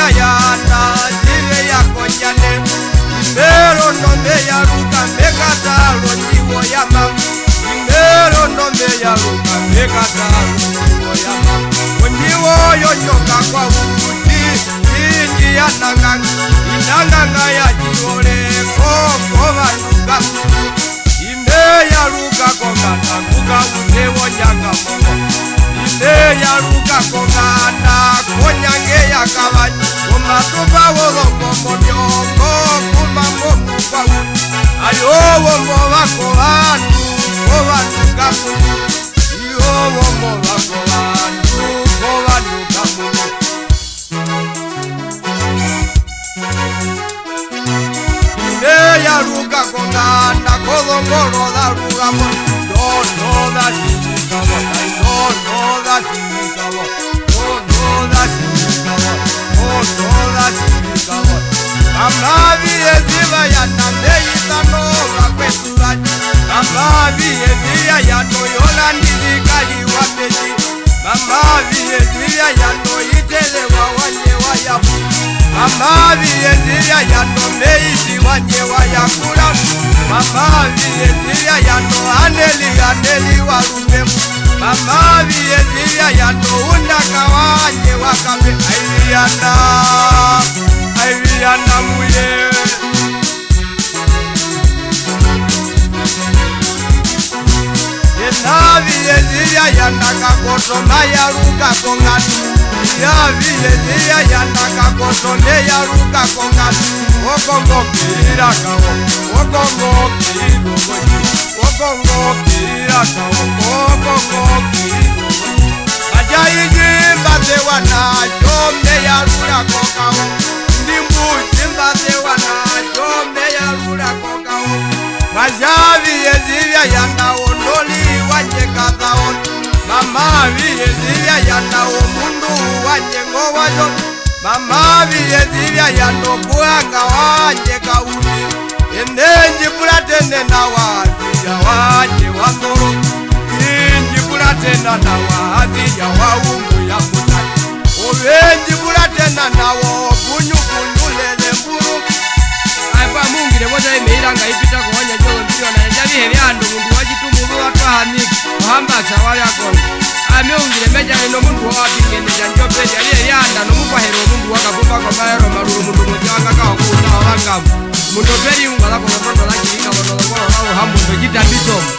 zivya yanda zive yakonyane imero ndombe yaruka mekatalo ndiwo yama imero ndombe yaruka mekatalo ndiwo yama ndiwo yonyoka kwa uti inji yananganga inanganga ya jiole kova nuka ime yaruka kongana kuka utewo nyanga momo ime yaruka kongana konyange yakabanya omatuba wolongo monyoko kumambo kwa ayo wombo bako bantu kobanuka iyo wombo bako bantu kobanuka yaruka kongana kolongolo da rugamo don't know that you cover I don't know that you cover don't know that you cover don't know that you cover amavi eziva ya namei tano la kwetulani amavi ezia ya toyola ndizikali wapeji amavi ezia ya toitelewa wanyewa ya amavi ezia ya tomeisi wanyewa ya kula amavi ezia ya to aneli warume amavi ezia ya to undaka wanyewa kabe Ayriana muye Yenavi ezia ya nakakoto maya ruka kongatu Yavi ezia ya nakakoto neya ruka kongatu Okongo kira kao Okongo kiro Okongo kira kao Okongo kiro Ajaiji mbate wana Jomne ya rura kokao Ndimbu jimbate wana Jomne ya rura kokao Majavi ezia ya na ondoli wanye kathaon Mamavi ezia ya na omundu wanye ngowajon Mamavi ezia ya no kuanga wanye kauni Endenji pulatende na wazi ya wanye wandoro Inji pulatenda na wazi ya waungu ya mutaki Ovenji pulatenda na wakunyu lele mburu Aipa mungire moja imeiranga ipita kuhonya jolo mbio na njavi hevyando mundu wajitumulu wakahamiki Muhamba chawali akona Ameungire meja ino mundu wapingeneja njopeli Aliyeyanda no mukwa hero mundu wakabumba kwa maero maruru mundu mojanga kawa kuuna walangamu Mundu peri unga lako mtoto laki ika wadolokoro lao hambu Vegeta bisomu